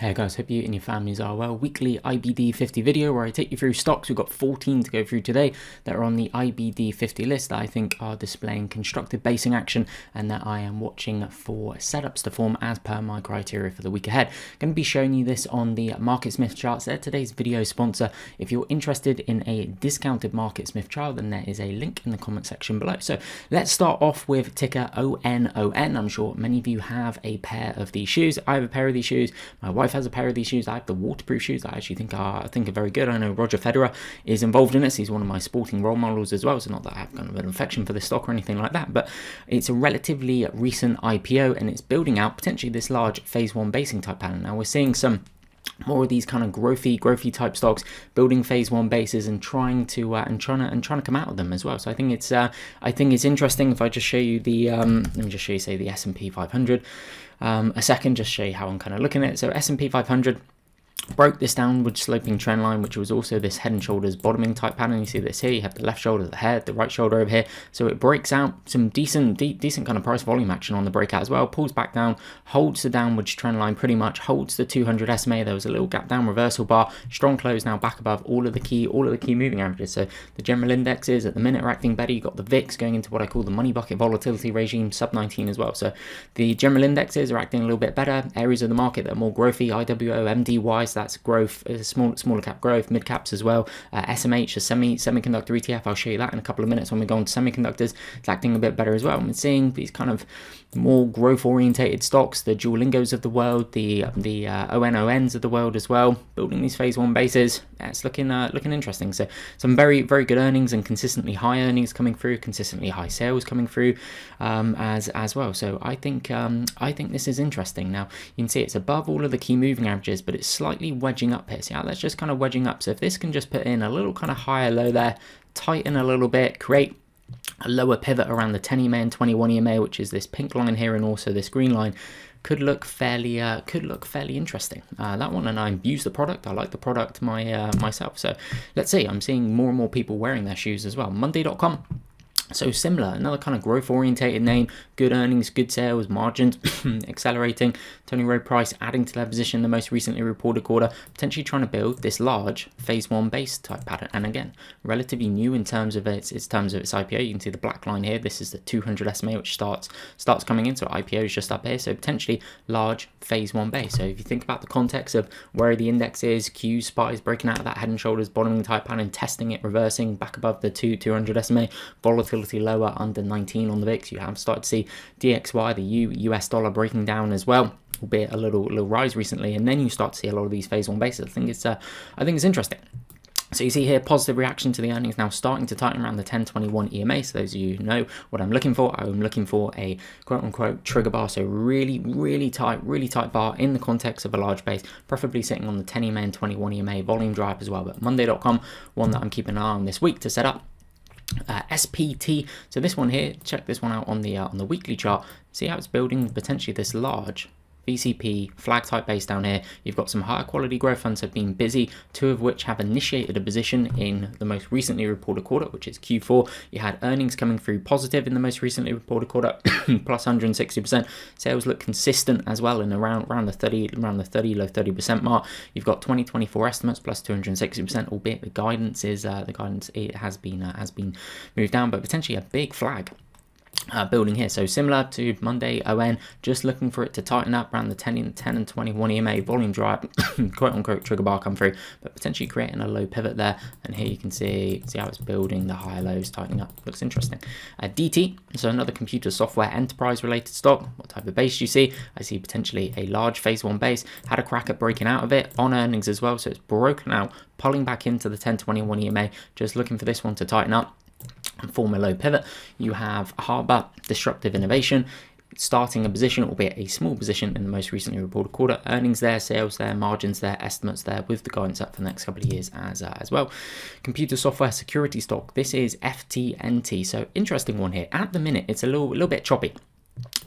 Hey guys, hope you and your families are well. Weekly IBD 50 video where I take you through stocks. We've got 14 to go through today that are on the IBD 50 list that I think are displaying constructive basing action and that I am watching for setups to form as per my criteria for the week ahead. Going to be showing you this on the Market Smith charts. They're today's video sponsor. If you're interested in a discounted Market Smith chart, then there is a link in the comment section below. So let's start off with ticker ONON. I'm sure many of you have a pair of these shoes. I have a pair of these shoes. My wife has a pair of these shoes. I have the waterproof shoes that I actually think are very good. I know Roger Federer is involved in this. He's one of my sporting role models as well. So not that I have kind of an affection for this stock or anything like that, but it's a relatively recent IPO and it's building out potentially this large phase one basing type pattern. Now we're seeing some more of these kind of growthy type stocks building phase one bases and trying to come out of them as well. So I think it's interesting. If I just show you the let me just show you say the S&P 500 a second, just show you how I'm kind of looking at it. So S&P 500 broke this downward sloping trend line, which was also this head and shoulders bottoming type pattern. You see this here, you have the left shoulder, the head, the right shoulder over here. So it breaks out some decent kind of price volume action on the breakout as well, pulls back down, holds the downward trend line pretty much, holds the 200 SMA. There was a little gap down reversal bar, strong close now back above all of the key moving averages. So the general indexes at the minute are acting better. You've got the VIX going into what I call the money bucket volatility regime, sub 19 as well. So the general indexes are acting a little bit better. Areas of the market that are more growthy, IWO, MDY, so that's growth, smaller cap growth, mid caps as well. SMH, a semiconductor ETF, I'll show you that in a couple of minutes when we go on to semiconductors. It's acting a bit better as well. I'm seeing these kind of more growth orientated stocks, the Duolingos of the world, the ONONs of the world as well, building these phase one bases. It's looking interesting. So some very good earnings and consistently high earnings coming through, consistently high sales coming through as well. So I think this is interesting. Now you can see it's above all of the key moving averages, but it's slightly wedging up here. See how that's just kind of wedging up. So if this can just put in a little kind of higher low there, tighten a little bit, create a lower pivot around the 10 EMA and 21 EMA, which is this pink line here and also this green line, could look fairly interesting. That one, and I use the product. I like the product myself. So let's see. I'm seeing more and more people wearing their shoes as well. Monday.com. So similar, another kind of growth orientated name, good earnings, good sales, margins accelerating. Tony Rowe Price adding to their position in the most recently reported quarter, potentially trying to build this large phase one base type pattern. And again, relatively new in terms of its IPO. You can see the black line here. This is the 200 SMA, which starts coming in. So IPO is just up here. So potentially large phase one base. So if you think about the context of where the index is, Q's SPY is breaking out of that head and shoulders bottoming type pattern, testing it, reversing back above the 200 SMA, volatility lower under 19 on the VIX. You have started to see DXY, the US dollar, breaking down as well, albeit a little rise recently, and then you start to see a lot of these phase one bases. I think it's interesting. So you see here, positive reaction to the earnings now starting to tighten around the 1021 EMA. So those of you who know what I'm looking for, I'm looking for a quote-unquote trigger bar. So really tight bar in the context of a large base, preferably sitting on the 10 EMA and 21 EMA volume drive as well. But Monday.com, one that I'm keeping an eye on this week to set up. SPT, so this one here, check this one out on the weekly chart. See how it's building potentially this large VCP flag type base down here. You've got some higher quality growth funds have been busy, two of which have initiated a position in the most recently reported quarter, which is Q4. You had earnings coming through positive in the most recently reported quarter, plus 160%. Sales look consistent as well in around the 30 low 30% mark. You've got 2024 estimates plus 260%, albeit the guidance it has been moved down, but potentially a big flag building here. So similar to Monday ON, just looking for it to tighten up around the 10 and 21 EMA volume drive, quote unquote trigger bar come through, but potentially creating a low pivot there. And here you can see how it's building the higher lows, tightening up. Looks interesting. DT, so another computer software enterprise related stock. What type of base do you see? I see potentially a large phase one base, had a crack at breaking out of it on earnings as well. So it's broken out, pulling back into the 1021 EMA, just looking for this one to tighten up and form a low pivot. You have Harbor Disruptive Innovation starting a position, albeit a small position, in the most recently reported quarter. Earnings there, sales there, margins there, estimates there, with the guidance up for the next couple of years as well. Computer software security stock. This is FTNT. So interesting one here. At the minute, it's a little bit choppy.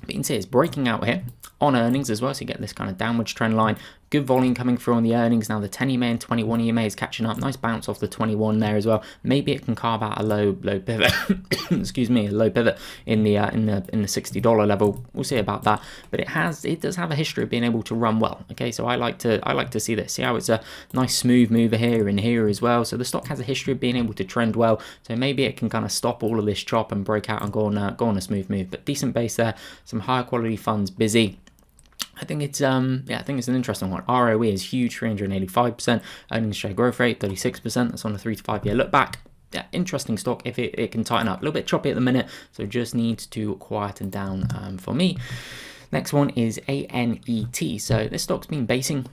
But you can see it's breaking out here on earnings as well. So you get this kind of downwards trend line, Good volume coming through on the earnings. Now the 10 EMA and 21 EMA is catching up. Nice bounce off the 21 there as well. Maybe it can carve out a low pivot. Excuse me, a low pivot in the $60 level. We'll see about that. But it does have a history of being able to run well. Okay, so I like to see this. See how it's a nice smooth mover here and here as well. So the stock has a history of being able to trend well. So maybe it can kind of stop all of this chop and break out and go on a smooth move. But decent base there. Some higher quality funds busy. I think it's I think it's an interesting one. ROE is huge, 385%. Earnings share growth rate, 36%. That's on a 3 to 5 year look back. Yeah, interesting stock if it can tighten up. A little bit choppy at the minute, so just needs to quieten down for me. Next one is ANET. So this stock's been basing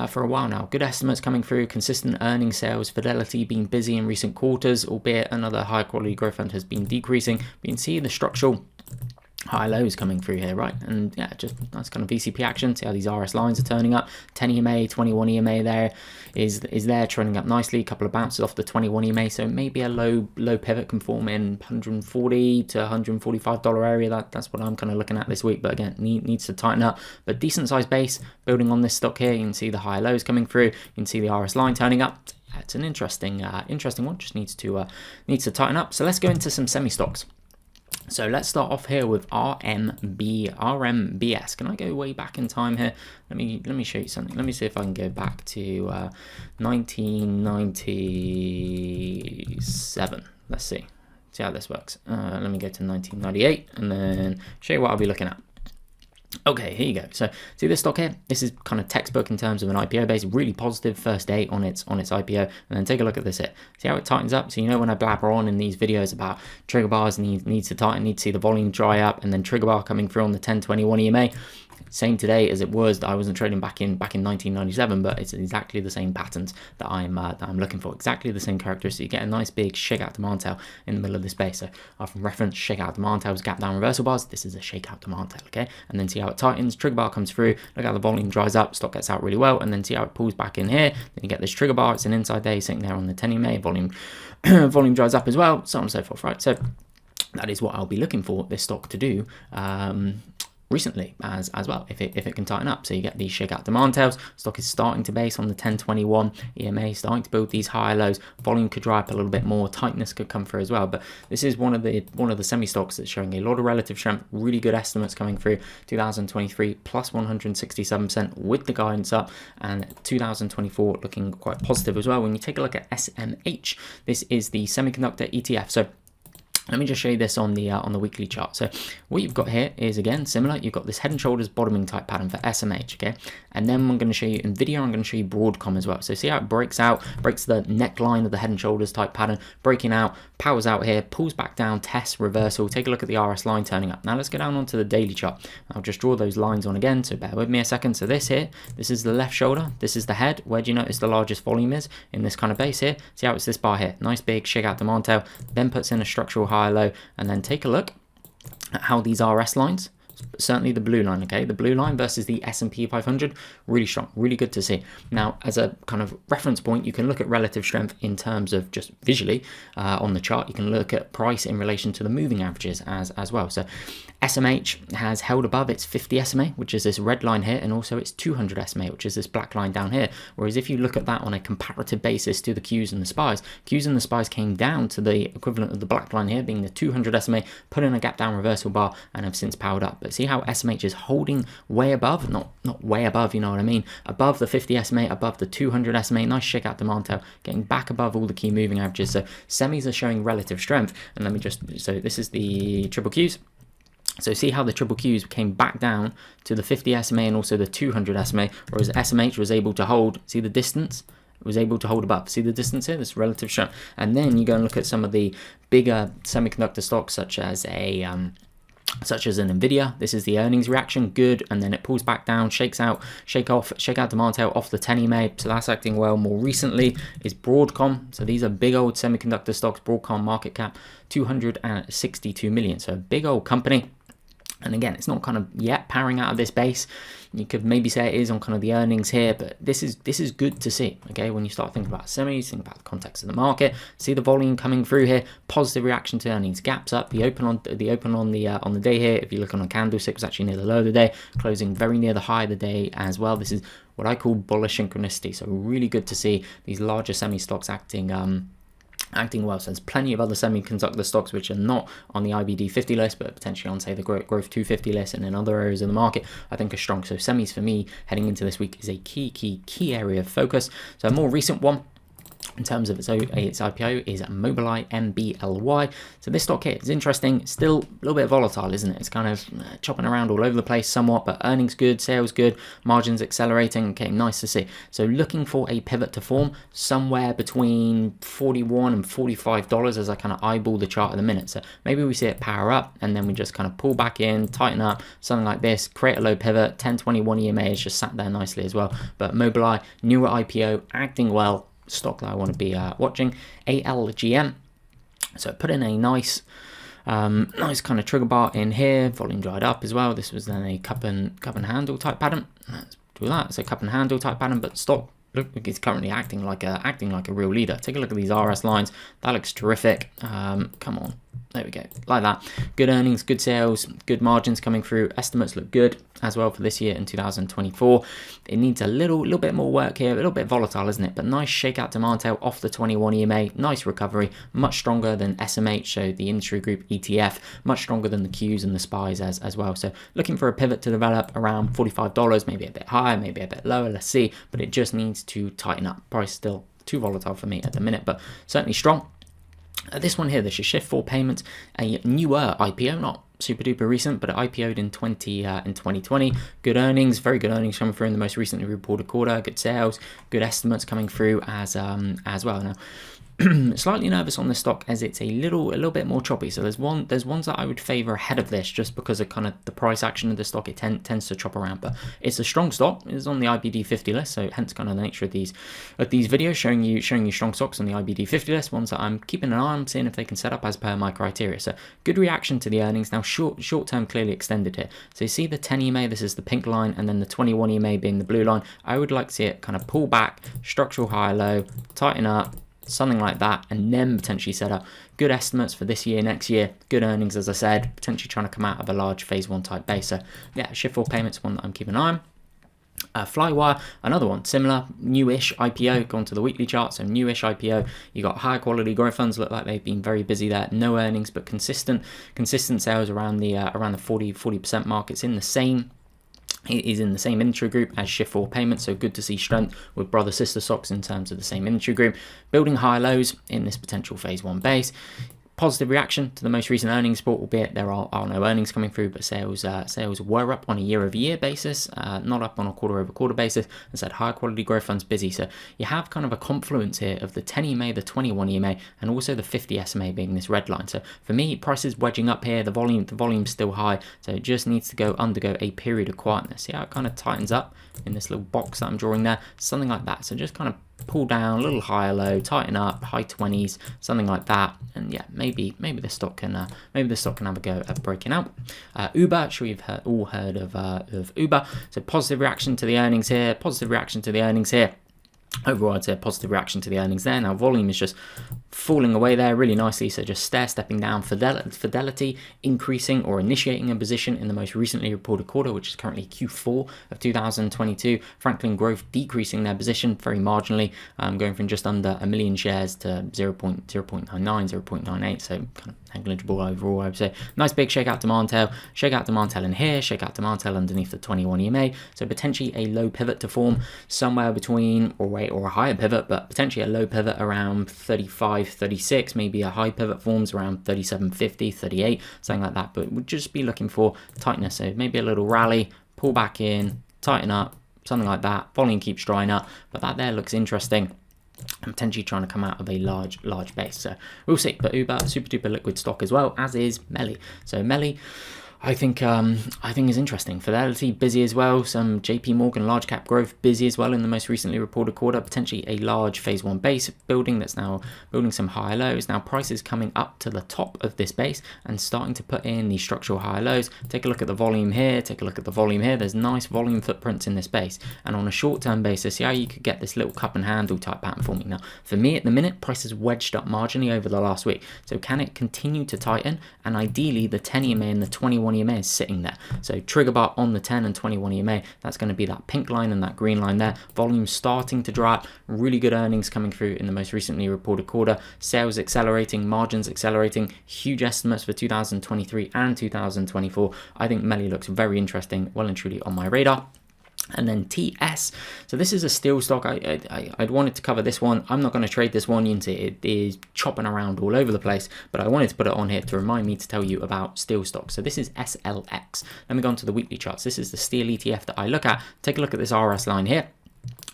for a while now. Good estimates coming through, consistent earnings, sales, Fidelity being busy in recent quarters, albeit another high quality growth fund has been decreasing. But you can see the structural high lows coming through here, right? And yeah, just nice kind of VCP action. See how these RS lines are turning up. 10 EMA, 21 EMA there is there trending up nicely. A couple of bounces off the 21 EMA, so maybe a low pivot can form in $140 to $145 area. That's what I'm kind of looking at this week. But again, needs to tighten up. But decent size base building on this stock here. You can see the high lows coming through. You can see the RS line turning up. It's an interesting one. Just needs to tighten up. So let's go into some semi stocks. So let's start off here with RMBS. Can I go way back in time here? Let me show you something. Let me see if I can go back to 1997. Let's see how this works. Let me go to 1998 and then show you what I'll be looking at. Okay, here you go. So see this stock here? This is kind of textbook in terms of an IPO base. Really positive first day on its IPO. And then take a look at this here. See how it tightens up? So you know when I blabber on in these videos about trigger bars needs to tighten, need to see the volume dry up, and then trigger bar coming through on the 1021 EMA. Same today as it was. I wasn't trading back in 1997, but it's exactly the same patterns that I'm looking for. Exactly the same characteristics. You get a nice big shakeout demand tail in the middle of this base. So from reference, shakeout demand tails, gap down reversal bars. This is a shakeout demand tail, okay? And then see how it tightens. Trigger bar comes through. Look how the volume dries up. Stock gets out really well, and then see how it pulls back in here. Then you get this trigger bar. It's an inside day sitting there on the 10 EMA. Volume dries up as well. So on and so forth, right? So that is what I'll be looking for this stock to do. Recently as well, if it can tighten up. So you get these shakeout demand tails. Stock is starting to base on the 1021 EMA, starting to build these higher lows. Volume could dry up a little bit more. Tightness could come through as well. But this is one of the semi stocks that's showing a lot of relative strength. Really good estimates coming through. 2023 plus 167% with the guidance up, and 2024 looking quite positive as well. When you take a look at SMH, this is the semiconductor ETF. So let me just show you this on the weekly chart. So what you've got here is, again, similar. You've got this head and shoulders bottoming type pattern for SMH, okay? And then I'm going to show you NVDA. I'm going to show you Broadcom as well. So see how it breaks the neckline of the head and shoulders type pattern, breaking out, powers out here, pulls back down, tests, reversal. Take a look at the RS line turning up. Now let's go down onto the daily chart. I'll just draw those lines on again, so bear with me a second. So this here, this is the left shoulder. This is the head. Where do you notice the largest volume is? In this kind of base here. See how it's this bar here. Nice big shakeout demand tail. Then puts in a structural high low, and then take a look at how these RS lines, certainly the blue line, okay, the blue line versus the S&P 500, really strong, really good to see. Now, as a kind of reference point, you can look at relative strength in terms of just visually on the chart. You can look at price in relation to the moving averages as well. So SMH has held above its 50 SMA, which is this red line here, and also its 200 SMA, which is this black line down here. Whereas if you look at that on a comparative basis to the Qs and the SPYs, Qs and the SPYs came down to the equivalent of the black line here, being the 200 SMA, put in a gap down reversal bar, and have since powered up. But see how SMH is holding way above, not way above, you know what I mean, above the 50 SMA, above the 200 SMA, nice shakeout demand tail, getting back above all the key moving averages. So semis are showing relative strength. And let me just, so this is the triple Qs. So see how the triple Qs came back down to the 50 SMA and also the 200 SMA, whereas SMH was able to hold, see the distance? It was able to hold above. See the distance here? This relative strength. And then you go and look at some of the bigger semiconductor stocks, such as an NVIDIA. This is the earnings reaction, good, and then it pulls back down, shake out demand tail off the 10 EMA, so that's acting well. More recently is Broadcom. So these are big old semiconductor stocks. Broadcom market cap 262 million, so a big old company. And again, it's not kind of yet powering out of this base. You could maybe say it is on kind of the earnings here, but this is good to see. Okay, when you start thinking about semis, think about the context of the market, see the volume coming through here, positive reaction to earnings, gaps up. The open on the day here, if you look on a candlestick, was actually near the low of the day, closing very near the high of the day as well. This is what I call bullish synchronicity. So really good to see these larger semi stocks acting well. So there's plenty of other semiconductor stocks which are not on the IBD 50 list, but potentially on, say, the growth 250 list, and in other areas of the market I think are strong. So semis for me heading into this week is a key area of focus. So a more recent one in terms of its IPO is MOBILY, MBLY. So this stock here is interesting, still a little bit volatile, isn't it? It's kind of chopping around all over the place somewhat, but earnings good, sales good, margins accelerating. Okay, nice to see. So looking for a pivot to form somewhere between $41 and $45 as I kind of eyeball the chart at the minute. So maybe we see it power up and then we just kind of pull back in, tighten up, something like this, create a low pivot. 1021 EMA is just sat there nicely as well. But MOBILY, newer IPO, acting well, stock that I want to be watching. ALGM, so put in a nice kind of trigger bar in here, volume dried up as well. This was then a cup and handle type pattern. Let's do that. So cup and handle type pattern, but stock look like it's currently acting like a real leader. Take a look at these RS lines. That looks terrific. Come on, there we go, like that. Good earnings, good sales, good margins coming through. Estimates look good as well for this year in 2024. It needs a little bit more work here, a little bit volatile, isn't it? But nice shakeout demand tail off the 21 EMA, nice recovery, much stronger than SMH, so the industry group ETF, much stronger than the Qs and the SPYs as well. So looking for a pivot to develop around $45, maybe a bit higher, maybe a bit lower, let's see. But it just needs to tighten up. Price still too volatile for me at the minute, but certainly strong. This one here, this is Shift 4 Payments, a newer IPO, not super duper recent, but it IPO'd in 2020. Good earnings, very good earnings coming through in the most recently reported quarter. Good sales, good estimates coming through as well. Now, slightly nervous on this stock as it's a little bit more choppy. So there's ones that I would favor ahead of this just because of kind of the price action of the stock. It tends to chop around, but it's a strong stock. It's on the IBD 50 list, so hence kind of the nature of these videos, showing you strong stocks on the IBD 50 list, ones that I'm keeping an eye on, seeing if they can set up as per my criteria. So good reaction to the earnings. Now short term clearly extended here. So you see the 10 EMA, this is the pink line, and then the 21 EMA being the blue line. I would like to see it kind of pull back, structural high low, tighten up, something like that, and then potentially set up good estimates for this year, next year, good earnings, as I said, potentially trying to come out of a large phase 1 type base. So yeah, Shift 4 Payments, one that I'm keeping an eye on. Flywire, another one, similar, newish IPO, gone to the weekly chart, so newish IPO. You got higher quality growth funds, look like they've been very busy there, no earnings, but consistent sales around the 40% mark. It's in the same industry group as Shift 4 Payments, so good to see strength with brother sister stocks in terms of the same industry group, building high lows in this potential phase 1 base. Positive reaction to the most recent earnings report, albeit there are no earnings coming through, but sales were up on a year-over-year basis, not up on a quarter-over-quarter basis. As I said, high quality growth funds busy. So you have kind of a confluence here of the 10 EMA, the 21 EMA, and also the 50 SMA being this red line. So for me, prices wedging up here, the volume's still high, so it just needs to undergo a period of quietness. See how it kind of tightens up in this little box that I'm drawing there, something like that. So just kind of pull down a little higher low, tighten up, high 20s, something like that, and yeah, maybe the stock can have a go at breaking out. Uber, I'm sure you've all heard of Uber. So positive reaction to the earnings here, Overall, I'd say a positive reaction to the earnings there. Now, volume is just falling away there really nicely, so just stepping down. Fidelity increasing or initiating a position in the most recently reported quarter, which is currently Q4 of 2022. Franklin Growth decreasing their position very marginally, going from just under 1 million shares to 0.99, 0.98, so kind of negligible overall, I would say. Nice big shakeout demand tail in here, shakeout demand tail underneath the 21 EMA, so potentially a low pivot to form somewhere between, or a higher pivot, but potentially a low pivot around 35, 36, maybe a high pivot forms around 37.50, 38, something like that, but we'd just be looking for tightness, so maybe a little rally, pull back in, tighten up, something like that. Volume keeps drying up, but that there looks interesting. I'm potentially trying to come out of a large base, so we'll see. But Uber, super duper liquid stock as well, as is MELI. So MELI, I think is interesting. Fidelity busy as well. Some JP Morgan large cap growth busy as well in the most recently reported quarter. Potentially a large phase 1 base building that's now building some higher lows. Now prices coming up to the top of this base and starting to put in these structural higher lows. Take a look at the volume here. Take a look at the volume here. There's nice volume footprints in this base. And on a short-term basis, see how you could get this little cup and handle type pattern forming. Now for me at the minute, price has wedged up marginally over the last week. So can it continue to tighten? And ideally the 10 EMA and the 21 EMA is sitting there. So trigger bar on the 10 and 21 EMA, that's going to be that pink line and that green line there. Volume starting to dry up, really good earnings coming through in the most recently reported quarter. Sales accelerating, margins accelerating, huge estimates for 2023 and 2024. I think MELI looks very interesting, well and truly on my radar. And then TS, so this is a steel stock. I'd wanted to cover this one. I'm not going to trade this one into it is chopping around all over the place, but I wanted to put it on here to remind me to tell you about steel stocks. So this is SLX. Let me go on to the weekly charts. This is the steel ETF that I look at. Take a look at this RS line here.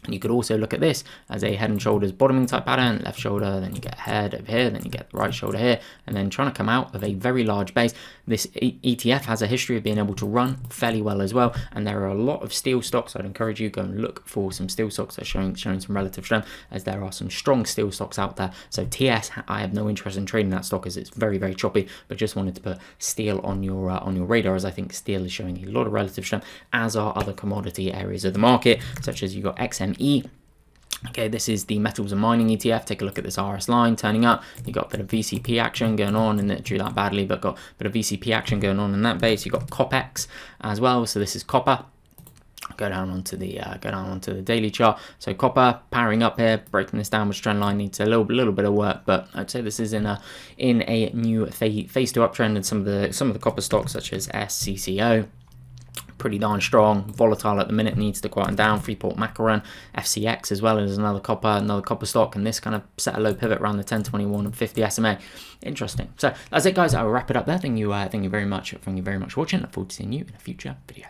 And you could also look at this as a head and shoulders bottoming type pattern, left shoulder, then you get head over here, then you get the right shoulder here, and then trying to come out of a very large base. This ETF has a history of being able to run fairly well as well, and there are a lot of steel stocks. I'd encourage you to go and look for some steel stocks that are showing some relative strength, as there are some strong steel stocks out there. So TS, I have no interest in trading that stock as it's very, very choppy, but just wanted to put steel on your radar, as I think steel is showing a lot of relative strength, as are other commodity areas of the market, such as you got XME. Okay, this is the metals and mining ETF. Take a look at this RS line turning up. You got a bit of VCP action going on, and it drew that badly, but got a bit of VCP action going on in that base. You got COPEX as well. So this is copper. Go down onto the daily chart. So copper powering up here, breaking this downwards trend line needs a little bit of work, but I'd say this is in a new phase 2 uptrend, and some of the copper stocks such as SCCO. Pretty darn strong, volatile at the minute, needs to quieten down. Freeport McMoRan, FCX as well as another copper stock, and this kind of set a low pivot around the 10, 21 and 50 SMA. Interesting. So that's it, guys. I'll wrap it up there. Thank you very much for watching. Look forward to seeing you in a future video.